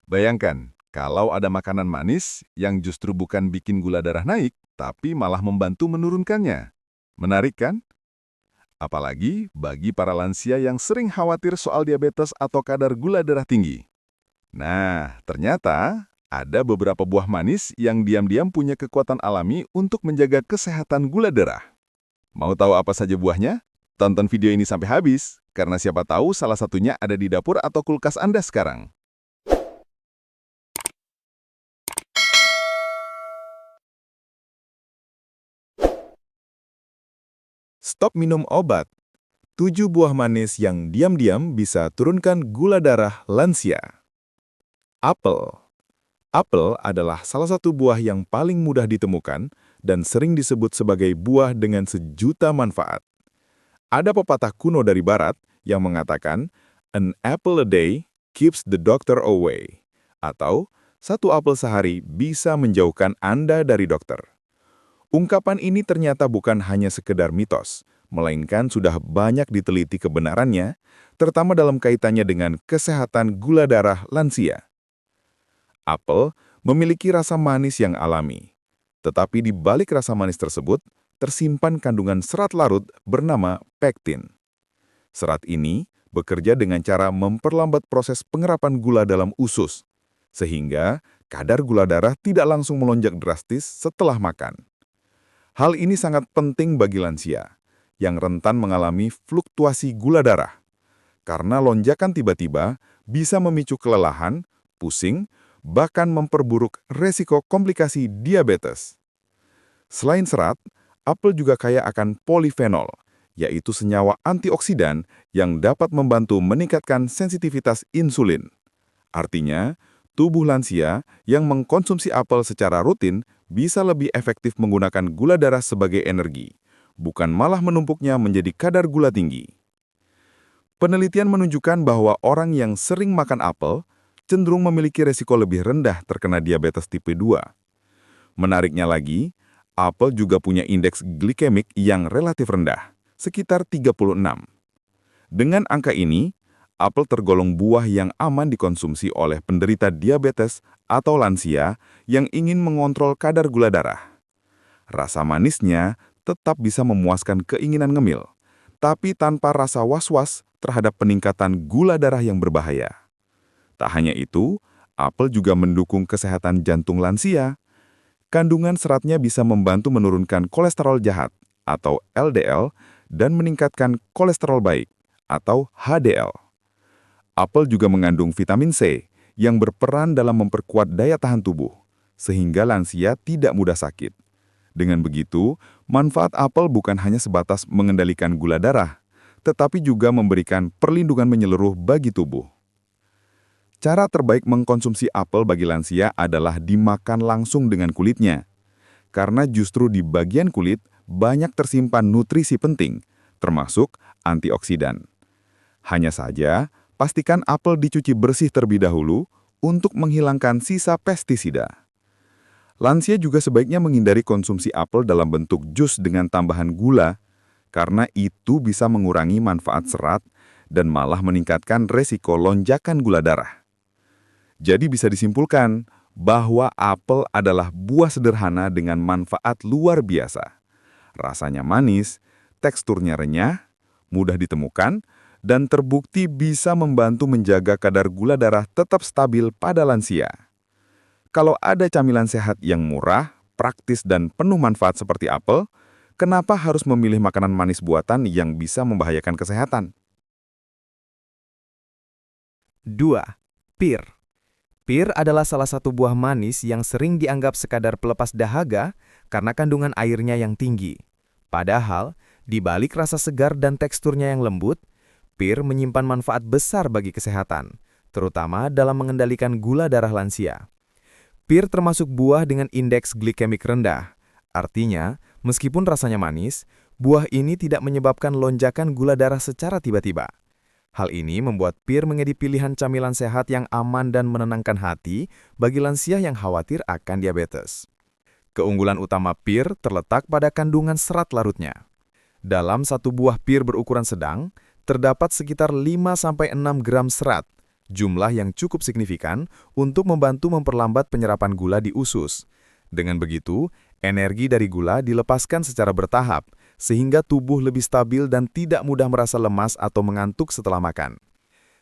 Bayangkan, kalau ada makanan manis yang justru bukan bikin gula darah naik, tapi malah membantu menurunkannya. Menarik kan? Apalagi bagi para lansia yang sering khawatir soal diabetes atau kadar gula darah tinggi. Nah, ternyata ada beberapa buah manis yang diam-diam punya kekuatan alami untuk menjaga kesehatan gula darah. Mau tahu apa saja buahnya? Tonton video ini sampai habis, karena siapa tahu salah satunya ada di dapur atau kulkas Anda sekarang. Stop minum obat. 7 buah manis yang diam-diam bisa turunkan gula darah lansia. Apel. Apel adalah salah satu buah yang paling mudah ditemukan dan sering disebut sebagai buah dengan sejuta manfaat. Ada pepatah kuno dari barat yang mengatakan, "An apple a day keeps the doctor away." Atau, satu apel sehari bisa menjauhkan Anda dari dokter. Ungkapan ini ternyata bukan hanya sekedar mitos, melainkan sudah banyak diteliti kebenarannya, terutama dalam kaitannya dengan kesehatan gula darah lansia. Apel memiliki rasa manis yang alami, tetapi di balik rasa manis tersebut tersimpan kandungan serat larut bernama pektin. Serat ini bekerja dengan cara memperlambat proses pengerapan gula dalam usus, sehingga kadar gula darah tidak langsung melonjak drastis setelah makan. Hal ini sangat penting bagi lansia, yang rentan mengalami fluktuasi gula darah, karena lonjakan tiba-tiba bisa memicu kelelahan, pusing, bahkan memperburuk resiko komplikasi diabetes. Selain serat, apel juga kaya akan polifenol, yaitu senyawa antioksidan yang dapat membantu meningkatkan sensitivitas insulin. Artinya, tubuh lansia yang mengkonsumsi apel secara rutin bisa lebih efektif menggunakan gula darah sebagai energi, bukan malah menumpuknya menjadi kadar gula tinggi. Penelitian menunjukkan bahwa orang yang sering makan apel cenderung memiliki resiko lebih rendah terkena diabetes tipe 2. Menariknya lagi, apel juga punya indeks glikemik yang relatif rendah, sekitar 36. Dengan angka ini, apel tergolong buah yang aman dikonsumsi oleh penderita diabetes atau lansia yang ingin mengontrol kadar gula darah. Rasa manisnya tetap bisa memuaskan keinginan ngemil, tapi tanpa rasa was-was terhadap peningkatan gula darah yang berbahaya. Tak hanya itu, apel juga mendukung kesehatan jantung lansia. Kandungan seratnya bisa membantu menurunkan kolesterol jahat atau LDL dan meningkatkan kolesterol baik atau HDL. Apel juga mengandung vitamin C yang berperan dalam memperkuat daya tahan tubuh, sehingga lansia tidak mudah sakit. Dengan begitu, manfaat apel bukan hanya sebatas mengendalikan gula darah, tetapi juga memberikan perlindungan menyeluruh bagi tubuh. Cara terbaik mengkonsumsi apel bagi lansia adalah dimakan langsung dengan kulitnya, karena justru di bagian kulit banyak tersimpan nutrisi penting, termasuk antioksidan. Hanya saja, pastikan apel dicuci bersih terlebih dahulu untuk menghilangkan sisa pestisida. Lansia juga sebaiknya menghindari konsumsi apel dalam bentuk jus dengan tambahan gula, karena itu bisa mengurangi manfaat serat dan malah meningkatkan resiko lonjakan gula darah. Jadi bisa disimpulkan bahwa apel adalah buah sederhana dengan manfaat luar biasa. Rasanya manis, teksturnya renyah, mudah ditemukan, dan terbukti bisa membantu menjaga kadar gula darah tetap stabil pada lansia. Kalau ada camilan sehat yang murah, praktis, dan penuh manfaat seperti apel, kenapa harus memilih makanan manis buatan yang bisa membahayakan kesehatan? 2. Pir. Pir adalah salah satu buah manis yang sering dianggap sekadar pelepas dahaga karena kandungan airnya yang tinggi. Padahal, di balik rasa segar dan teksturnya yang lembut, pir menyimpan manfaat besar bagi kesehatan, terutama dalam mengendalikan gula darah lansia. Pir termasuk buah dengan indeks glikemik rendah. Artinya, meskipun rasanya manis, buah ini tidak menyebabkan lonjakan gula darah secara tiba-tiba. Hal ini membuat pir menjadi pilihan camilan sehat yang aman dan menenangkan hati bagi lansia yang khawatir akan diabetes. Keunggulan utama pir terletak pada kandungan serat larutnya. Dalam satu buah pir berukuran sedang, terdapat sekitar 5-6 gram serat, jumlah yang cukup signifikan untuk membantu memperlambat penyerapan gula di usus. Dengan begitu, energi dari gula dilepaskan secara bertahap, sehingga tubuh lebih stabil dan tidak mudah merasa lemas atau mengantuk setelah makan.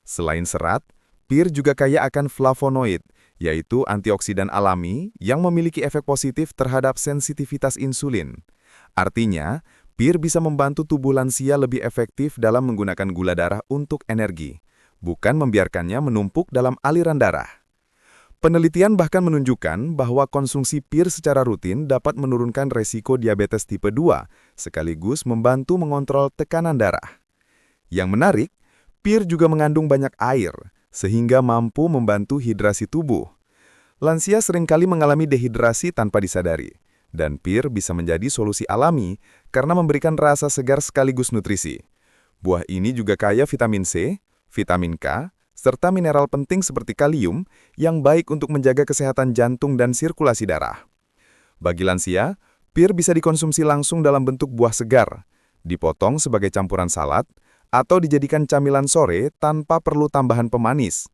Selain serat, pir juga kaya akan flavonoid, yaitu antioksidan alami yang memiliki efek positif terhadap sensitivitas insulin. Artinya, pir bisa membantu tubuh lansia lebih efektif dalam menggunakan gula darah untuk energi, bukan membiarkannya menumpuk dalam aliran darah. Penelitian bahkan menunjukkan bahwa konsumsi pir secara rutin dapat menurunkan resiko diabetes tipe 2, sekaligus membantu mengontrol tekanan darah. Yang menarik, pir juga mengandung banyak air, sehingga mampu membantu hidrasi tubuh. Lansia seringkali mengalami dehidrasi tanpa disadari, dan pir bisa menjadi solusi alami karena memberikan rasa segar sekaligus nutrisi. Buah ini juga kaya vitamin C, vitamin K, serta mineral penting seperti kalium yang baik untuk menjaga kesehatan jantung dan sirkulasi darah. Bagi lansia, pir bisa dikonsumsi langsung dalam bentuk buah segar, dipotong sebagai campuran salad, atau dijadikan camilan sore tanpa perlu tambahan pemanis.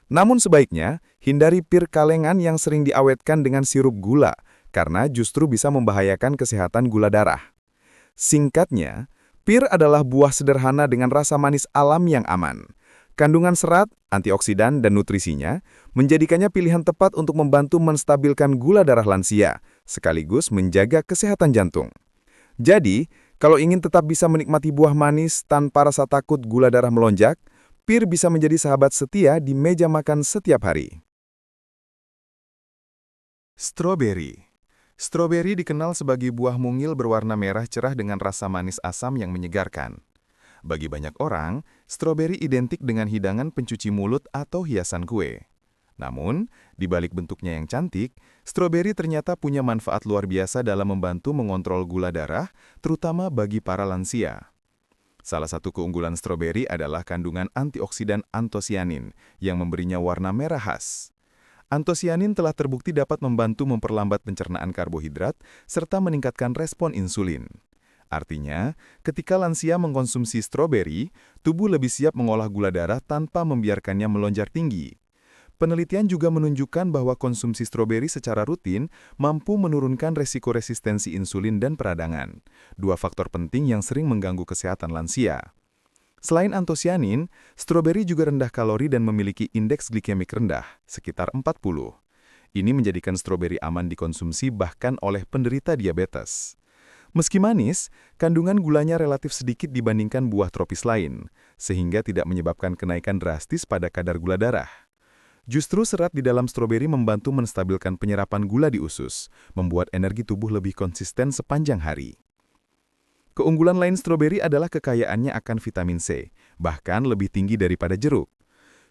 Namun sebaiknya, hindari pir kalengan yang sering diawetkan dengan sirup gula, karena justru bisa membahayakan kesehatan gula darah. Singkatnya, pir adalah buah sederhana dengan rasa manis alami yang aman. Kandungan serat, antioksidan, dan nutrisinya menjadikannya pilihan tepat untuk membantu menstabilkan gula darah lansia, sekaligus menjaga kesehatan jantung. Jadi, kalau ingin tetap bisa menikmati buah manis tanpa rasa takut gula darah melonjak, pir bisa menjadi sahabat setia di meja makan setiap hari. Stroberi. Stroberi dikenal sebagai buah mungil berwarna merah cerah dengan rasa manis asam yang menyegarkan. Bagi banyak orang, stroberi identik dengan hidangan pencuci mulut atau hiasan kue. Namun, di balik bentuknya yang cantik, stroberi ternyata punya manfaat luar biasa dalam membantu mengontrol gula darah, terutama bagi para lansia. Salah satu keunggulan stroberi adalah kandungan antioksidan antosianin yang memberinya warna merah khas. Antosianin telah terbukti dapat membantu memperlambat pencernaan karbohidrat serta meningkatkan respon insulin. Artinya, ketika lansia mengkonsumsi stroberi, tubuh lebih siap mengolah gula darah tanpa membiarkannya melonjak tinggi. Penelitian juga menunjukkan bahwa konsumsi stroberi secara rutin mampu menurunkan resiko resistensi insulin dan peradangan, dua faktor penting yang sering mengganggu kesehatan lansia. Selain antosianin, stroberi juga rendah kalori dan memiliki indeks glikemik rendah, sekitar 40. Ini menjadikan stroberi aman dikonsumsi bahkan oleh penderita diabetes. Meski manis, kandungan gulanya relatif sedikit dibandingkan buah tropis lain, sehingga tidak menyebabkan kenaikan drastis pada kadar gula darah. Justru serat di dalam stroberi membantu menstabilkan penyerapan gula di usus, membuat energi tubuh lebih konsisten sepanjang hari. Keunggulan lain stroberi adalah kekayaannya akan vitamin C, bahkan lebih tinggi daripada jeruk.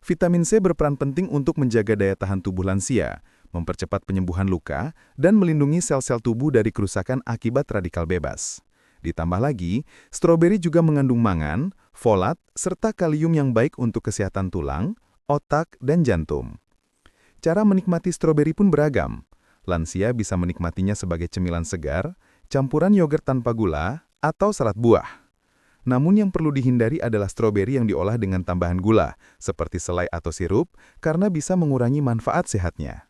Vitamin C berperan penting untuk menjaga daya tahan tubuh lansia, mempercepat penyembuhan luka, dan melindungi sel-sel tubuh dari kerusakan akibat radikal bebas. Ditambah lagi, stroberi juga mengandung mangan, folat, serta kalium yang baik untuk kesehatan tulang, otak, dan jantung. Cara menikmati stroberi pun beragam. Lansia bisa menikmatinya sebagai cemilan segar, campuran yogurt tanpa gula, atau salad buah. Namun yang perlu dihindari adalah stroberi yang diolah dengan tambahan gula, seperti selai atau sirup, karena bisa mengurangi manfaat sehatnya.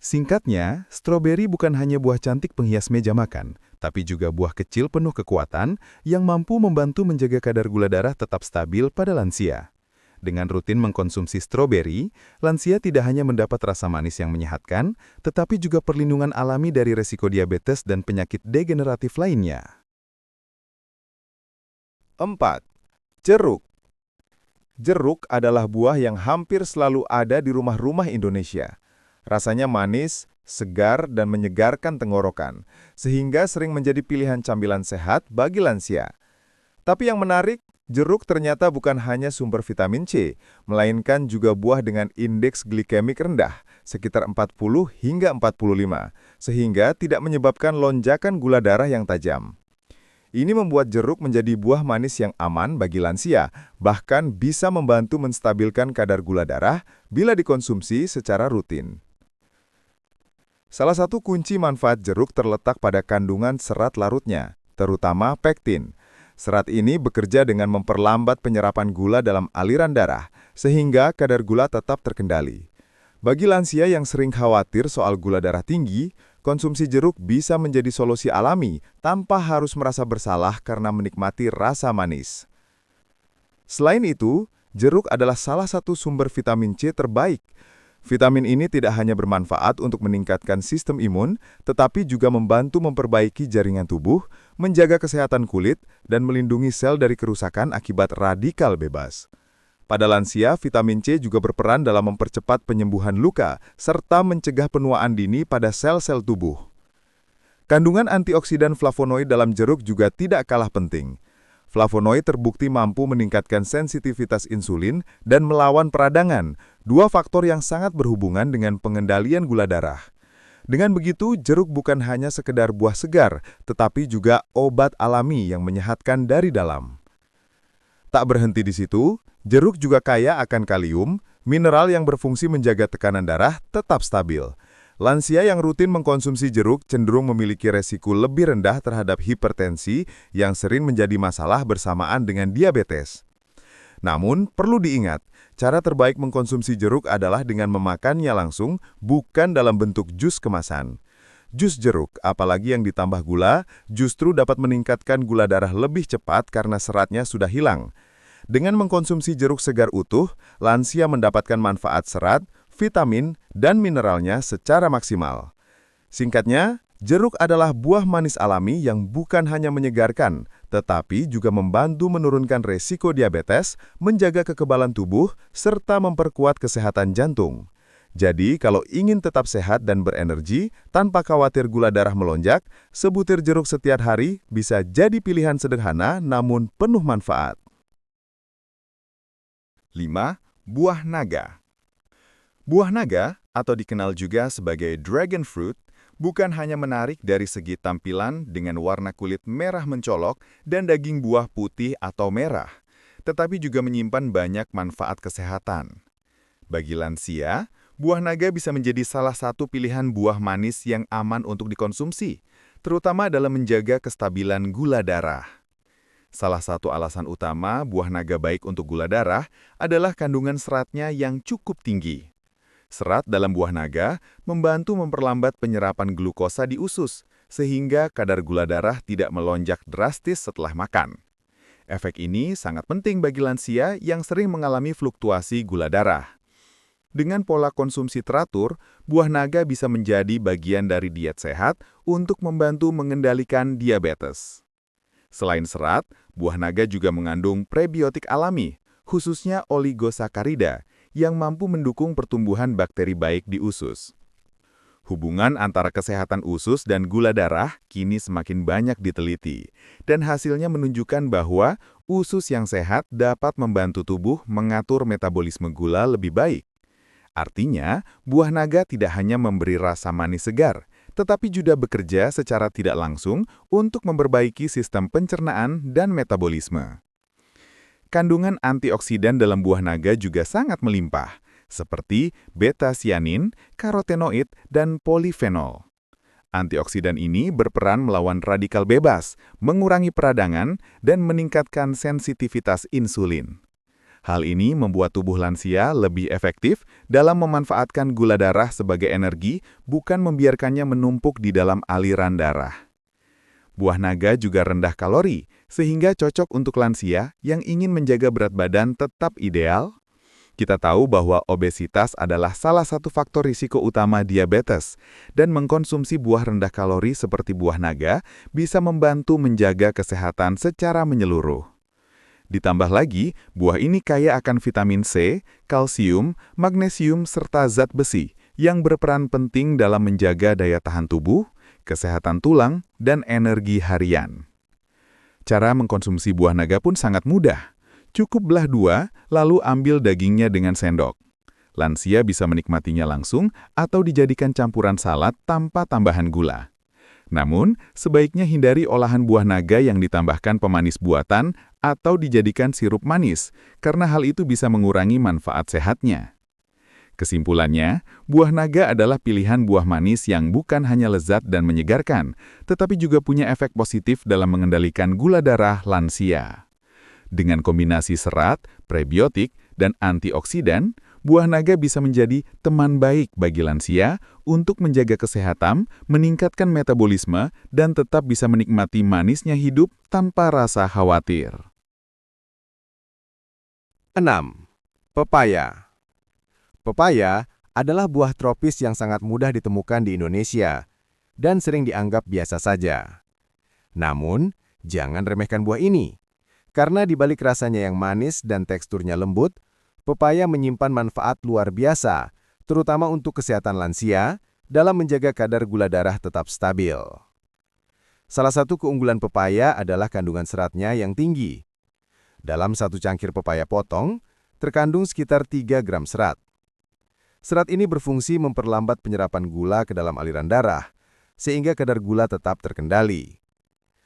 Singkatnya, stroberi bukan hanya buah cantik penghias meja makan, tapi juga buah kecil penuh kekuatan yang mampu membantu menjaga kadar gula darah tetap stabil pada lansia. Dengan rutin mengkonsumsi stroberi, lansia tidak hanya mendapat rasa manis yang menyehatkan, tetapi juga perlindungan alami dari resiko diabetes dan penyakit degeneratif lainnya. 4. Jeruk. Jeruk adalah buah yang hampir selalu ada di rumah-rumah Indonesia. Rasanya manis, segar, dan menyegarkan tenggorokan, sehingga sering menjadi pilihan camilan sehat bagi lansia. Tapi yang menarik, jeruk ternyata bukan hanya sumber vitamin C, melainkan juga buah dengan indeks glikemik rendah, sekitar 40 hingga 45, sehingga tidak menyebabkan lonjakan gula darah yang tajam. Ini membuat jeruk menjadi buah manis yang aman bagi lansia, bahkan bisa membantu menstabilkan kadar gula darah bila dikonsumsi secara rutin. Salah satu kunci manfaat jeruk terletak pada kandungan serat larutnya, terutama pektin. Serat ini bekerja dengan memperlambat penyerapan gula dalam aliran darah, sehingga kadar gula tetap terkendali. Bagi lansia yang sering khawatir soal gula darah tinggi, konsumsi jeruk bisa menjadi solusi alami tanpa harus merasa bersalah karena menikmati rasa manis. Selain itu, jeruk adalah salah satu sumber vitamin C terbaik. Vitamin ini tidak hanya bermanfaat untuk meningkatkan sistem imun, tetapi juga membantu memperbaiki jaringan tubuh, menjaga kesehatan kulit, dan melindungi sel dari kerusakan akibat radikal bebas. Pada lansia, vitamin C juga berperan dalam mempercepat penyembuhan luka, serta mencegah penuaan dini pada sel-sel tubuh. Kandungan antioksidan flavonoid dalam jeruk juga tidak kalah penting. Flavonoid terbukti mampu meningkatkan sensitivitas insulin dan melawan peradangan, dua faktor yang sangat berhubungan dengan pengendalian gula darah. Dengan begitu, jeruk bukan hanya sekedar buah segar, tetapi juga obat alami yang menyehatkan dari dalam. Tak berhenti di situ, jeruk juga kaya akan kalium, mineral yang berfungsi menjaga tekanan darah tetap stabil. Lansia yang rutin mengkonsumsi jeruk cenderung memiliki resiko lebih rendah terhadap hipertensi yang sering menjadi masalah bersamaan dengan diabetes. Namun, perlu diingat, cara terbaik mengkonsumsi jeruk adalah dengan memakannya langsung, bukan dalam bentuk jus kemasan. Jus jeruk, apalagi yang ditambah gula, justru dapat meningkatkan gula darah lebih cepat karena seratnya sudah hilang. Dengan mengkonsumsi jeruk segar utuh, lansia mendapatkan manfaat serat, vitamin, dan mineralnya secara maksimal. Singkatnya, jeruk adalah buah manis alami yang bukan hanya menyegarkan, tetapi juga membantu menurunkan resiko diabetes, menjaga kekebalan tubuh, serta memperkuat kesehatan jantung. Jadi, kalau ingin tetap sehat dan berenergi, tanpa khawatir gula darah melonjak, sebutir jeruk setiap hari bisa jadi pilihan sederhana namun penuh manfaat. 5. Buah naga. Buah naga, atau dikenal juga sebagai dragon fruit, bukan hanya menarik dari segi tampilan dengan warna kulit merah mencolok dan daging buah putih atau merah, tetapi juga menyimpan banyak manfaat kesehatan. Bagi lansia, buah naga bisa menjadi salah satu pilihan buah manis yang aman untuk dikonsumsi, terutama dalam menjaga kestabilan gula darah. Salah satu alasan utama buah naga baik untuk gula darah adalah kandungan seratnya yang cukup tinggi. Serat dalam buah naga membantu memperlambat penyerapan glukosa di usus, sehingga kadar gula darah tidak melonjak drastis setelah makan. Efek ini sangat penting bagi lansia yang sering mengalami fluktuasi gula darah. Dengan pola konsumsi teratur, buah naga bisa menjadi bagian dari diet sehat untuk membantu mengendalikan diabetes. Selain serat, buah naga juga mengandung prebiotik alami, khususnya oligosakarida, yang mampu mendukung pertumbuhan bakteri baik di usus. Hubungan antara kesehatan usus dan gula darah kini semakin banyak diteliti, dan hasilnya menunjukkan bahwa usus yang sehat dapat membantu tubuh mengatur metabolisme gula lebih baik. Artinya, buah naga tidak hanya memberi rasa manis segar, tetapi juga bekerja secara tidak langsung untuk memperbaiki sistem pencernaan dan metabolisme. Kandungan antioksidan dalam buah naga juga sangat melimpah, seperti beta-sianin, karotenoid, dan polifenol. Antioksidan ini berperan melawan radikal bebas, mengurangi peradangan, dan meningkatkan sensitivitas insulin. Hal ini membuat tubuh lansia lebih efektif dalam memanfaatkan gula darah sebagai energi, bukan membiarkannya menumpuk di dalam aliran darah. Buah naga juga rendah kalori, sehingga cocok untuk lansia yang ingin menjaga berat badan tetap ideal. Kita tahu bahwa obesitas adalah salah satu faktor risiko utama diabetes, dan mengkonsumsi buah rendah kalori seperti buah naga bisa membantu menjaga kesehatan secara menyeluruh. Ditambah lagi, buah ini kaya akan vitamin C, kalsium, magnesium, serta zat besi yang berperan penting dalam menjaga daya tahan tubuh, kesehatan tulang, dan energi harian. Cara mengkonsumsi buah naga pun sangat mudah. Cukup belah dua, lalu ambil dagingnya dengan sendok. Lansia bisa menikmatinya langsung atau dijadikan campuran salad tanpa tambahan gula. Namun, sebaiknya hindari olahan buah naga yang ditambahkan pemanis buatan atau dijadikan sirup manis, karena hal itu bisa mengurangi manfaat sehatnya. Kesimpulannya, buah naga adalah pilihan buah manis yang bukan hanya lezat dan menyegarkan, tetapi juga punya efek positif dalam mengendalikan gula darah lansia. Dengan kombinasi serat, prebiotik, dan antioksidan, buah naga bisa menjadi teman baik bagi lansia untuk menjaga kesehatan, meningkatkan metabolisme, dan tetap bisa menikmati manisnya hidup tanpa rasa khawatir. 6. Pepaya. Pepaya adalah buah tropis yang sangat mudah ditemukan di Indonesia dan sering dianggap biasa saja. Namun, jangan remehkan buah ini. Karena di balik rasanya yang manis dan teksturnya lembut, pepaya menyimpan manfaat luar biasa, terutama untuk kesehatan lansia dalam menjaga kadar gula darah tetap stabil. Salah satu keunggulan pepaya adalah kandungan seratnya yang tinggi. Dalam satu cangkir pepaya potong, terkandung sekitar 3 gram serat. Serat ini berfungsi memperlambat penyerapan gula ke dalam aliran darah, sehingga kadar gula tetap terkendali.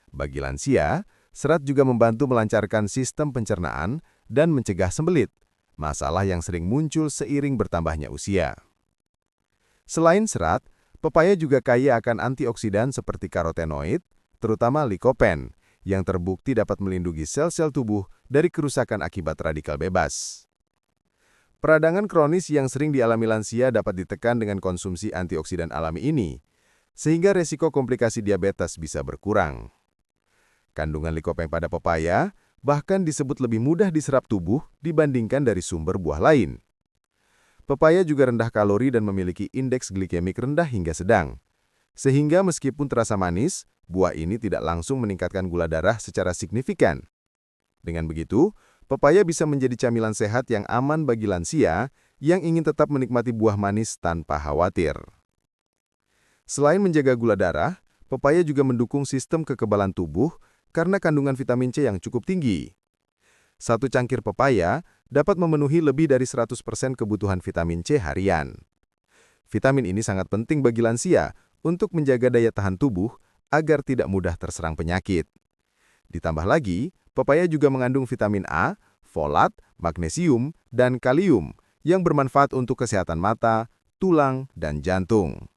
Bagi lansia, serat juga membantu melancarkan sistem pencernaan dan mencegah sembelit, masalah yang sering muncul seiring bertambahnya usia. Selain serat, pepaya juga kaya akan antioksidan seperti karotenoid, terutama likopen, yang terbukti dapat melindungi sel-sel tubuh dari kerusakan akibat radikal bebas. Peradangan kronis yang sering dialami lansia dapat ditekan dengan konsumsi antioksidan alami ini, sehingga resiko komplikasi diabetes bisa berkurang. Kandungan likopen pada pepaya bahkan disebut lebih mudah diserap tubuh dibandingkan dari sumber buah lain. Pepaya juga rendah kalori dan memiliki indeks glikemik rendah hingga sedang, sehingga meskipun terasa manis, buah ini tidak langsung meningkatkan gula darah secara signifikan. Dengan begitu, pepaya bisa menjadi camilan sehat yang aman bagi lansia yang ingin tetap menikmati buah manis tanpa khawatir. Selain menjaga gula darah, pepaya juga mendukung sistem kekebalan tubuh karena kandungan vitamin C yang cukup tinggi. Satu cangkir pepaya dapat memenuhi lebih dari 100% kebutuhan vitamin C harian. Vitamin ini sangat penting bagi lansia untuk menjaga daya tahan tubuh agar tidak mudah terserang penyakit. Ditambah lagi, pepaya juga mengandung vitamin A, folat, magnesium, dan kalium yang bermanfaat untuk kesehatan mata, tulang, dan jantung.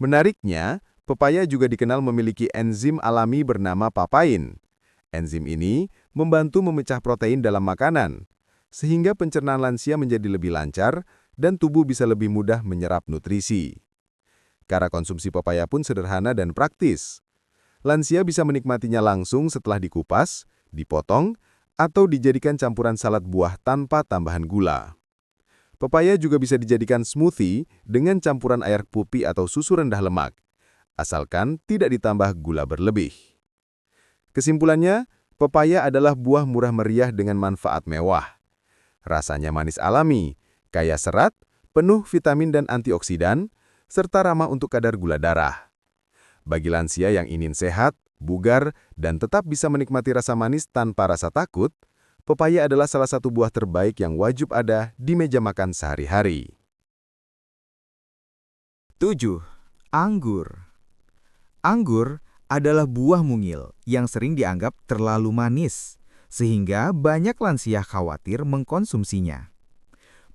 Menariknya, pepaya juga dikenal memiliki enzim alami bernama papain. Enzim ini membantu memecah protein dalam makanan, sehingga pencernaan lansia menjadi lebih lancar dan tubuh bisa lebih mudah menyerap nutrisi. Cara konsumsi pepaya pun sederhana dan praktis. Lansia bisa menikmatinya langsung setelah dikupas, dipotong, atau dijadikan campuran salad buah tanpa tambahan gula. Pepaya juga bisa dijadikan smoothie dengan campuran air putih atau susu rendah lemak, asalkan tidak ditambah gula berlebih. Kesimpulannya, pepaya adalah buah murah meriah dengan manfaat mewah. Rasanya manis alami, kaya serat, penuh vitamin dan antioksidan, serta ramah untuk kadar gula darah. Bagi lansia yang ingin sehat, bugar, dan tetap bisa menikmati rasa manis tanpa rasa takut, pepaya adalah salah satu buah terbaik yang wajib ada di meja makan sehari-hari. 7. Anggur. Anggur adalah buah mungil yang sering dianggap terlalu manis, sehingga banyak lansia khawatir mengkonsumsinya.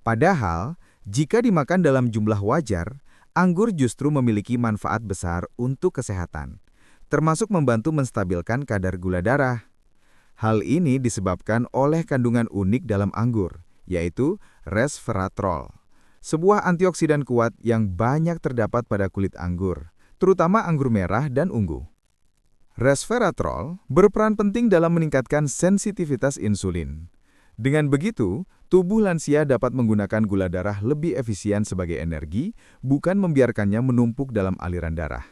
Padahal, jika dimakan dalam jumlah wajar, anggur justru memiliki manfaat besar untuk kesehatan, termasuk membantu menstabilkan kadar gula darah. Hal ini disebabkan oleh kandungan unik dalam anggur, yaitu resveratrol, sebuah antioksidan kuat yang banyak terdapat pada kulit anggur, terutama anggur merah dan ungu. Resveratrol berperan penting dalam meningkatkan sensitivitas insulin. Dengan begitu, tubuh lansia dapat menggunakan gula darah lebih efisien sebagai energi, bukan membiarkannya menumpuk dalam aliran darah.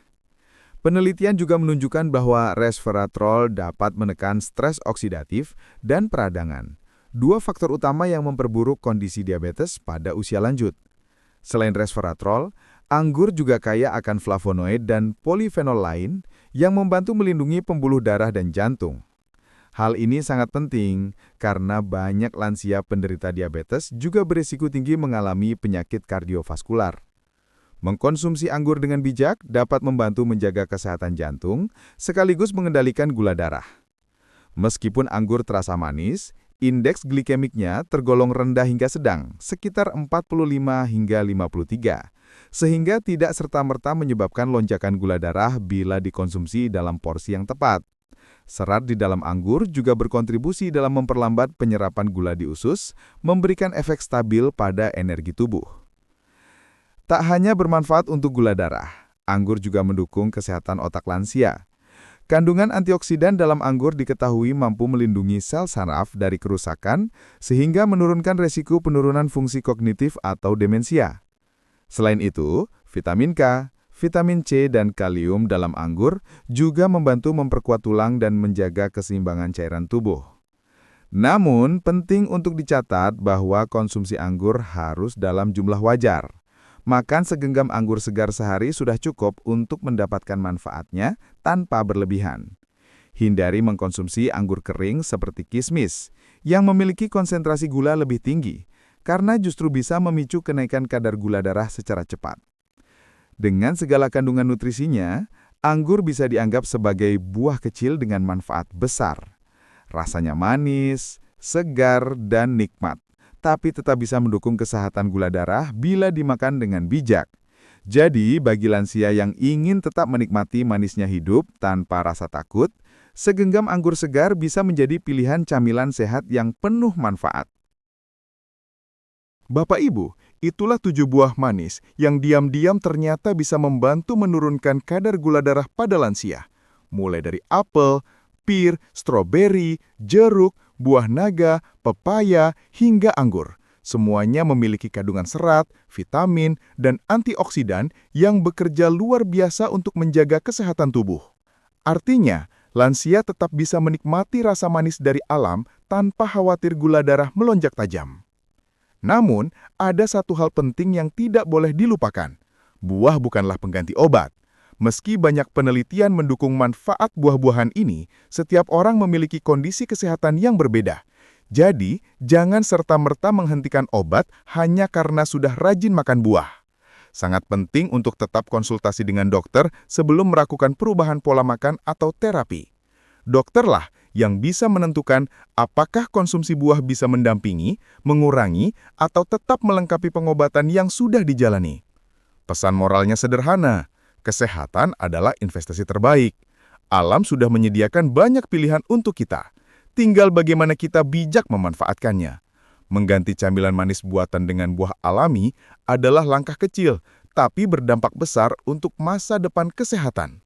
Penelitian juga menunjukkan bahwa resveratrol dapat menekan stres oksidatif dan peradangan, dua faktor utama yang memperburuk kondisi diabetes pada usia lanjut. Selain resveratrol, anggur juga kaya akan flavonoid dan polifenol lain yang membantu melindungi pembuluh darah dan jantung. Hal ini sangat penting karena banyak lansia penderita diabetes juga berisiko tinggi mengalami penyakit kardiovaskular. Mengkonsumsi anggur dengan bijak dapat membantu menjaga kesehatan jantung sekaligus mengendalikan gula darah. Meskipun anggur terasa manis, Indeks glikemiknya tergolong rendah hingga sedang, sekitar 45 hingga 53, sehingga tidak serta-merta menyebabkan lonjakan gula darah bila dikonsumsi dalam porsi yang tepat. Serat di dalam anggur juga berkontribusi dalam memperlambat penyerapan gula di usus, memberikan efek stabil pada energi tubuh. Tak hanya bermanfaat untuk gula darah, anggur juga mendukung kesehatan otak lansia. Kandungan antioksidan dalam anggur diketahui mampu melindungi sel saraf dari kerusakan, sehingga menurunkan resiko penurunan fungsi kognitif atau demensia. Selain itu, vitamin K, vitamin C, dan kalium dalam anggur juga membantu memperkuat tulang dan menjaga keseimbangan cairan tubuh. Namun, penting untuk dicatat bahwa konsumsi anggur harus dalam jumlah wajar. Makan segenggam anggur segar sehari sudah cukup untuk mendapatkan manfaatnya tanpa berlebihan. Hindari mengkonsumsi anggur kering seperti kismis, yang memiliki konsentrasi gula lebih tinggi, karena justru bisa memicu kenaikan kadar gula darah secara cepat. Dengan segala kandungan nutrisinya, anggur bisa dianggap sebagai buah kecil dengan manfaat besar. Rasanya manis, segar, dan nikmat, tapi tetap bisa mendukung kesehatan gula darah bila dimakan dengan bijak. Jadi, bagi lansia yang ingin tetap menikmati manisnya hidup tanpa rasa takut, segenggam anggur segar bisa menjadi pilihan camilan sehat yang penuh manfaat. Bapak Ibu, itulah 7 buah manis yang diam-diam ternyata bisa membantu menurunkan kadar gula darah pada lansia. Mulai dari apel, pir, stroberi, jeruk, buah naga, pepaya, hingga anggur. Semuanya memiliki kandungan serat, vitamin, dan antioksidan yang bekerja luar biasa untuk menjaga kesehatan tubuh. Artinya, lansia tetap bisa menikmati rasa manis dari alam tanpa khawatir gula darah melonjak tajam. Namun, ada satu hal penting yang tidak boleh dilupakan. Buah bukanlah pengganti obat. Meski banyak penelitian mendukung manfaat buah-buahan ini, setiap orang memiliki kondisi kesehatan yang berbeda. Jadi, jangan serta-merta menghentikan obat hanya karena sudah rajin makan buah. Sangat penting untuk tetap konsultasi dengan dokter sebelum melakukan perubahan pola makan atau terapi. Dokterlah yang bisa menentukan apakah konsumsi buah bisa mendampingi, mengurangi, atau tetap melengkapi pengobatan yang sudah dijalani. Pesan moralnya sederhana. Kesehatan adalah investasi terbaik. Alam sudah menyediakan banyak pilihan untuk kita. Tinggal bagaimana kita bijak memanfaatkannya. Mengganti camilan manis buatan dengan buah alami adalah langkah kecil, tapi berdampak besar untuk masa depan kesehatan.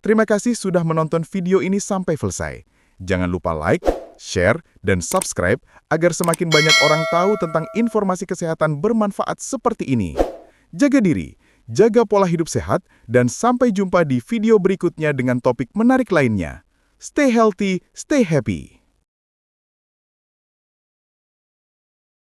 Terima kasih sudah menonton video ini sampai selesai. Jangan lupa like, share, dan subscribe agar semakin banyak orang tahu tentang informasi kesehatan bermanfaat seperti ini. Jaga diri, jaga pola hidup sehat, dan sampai jumpa di video berikutnya dengan topik menarik lainnya. Stay healthy, stay happy.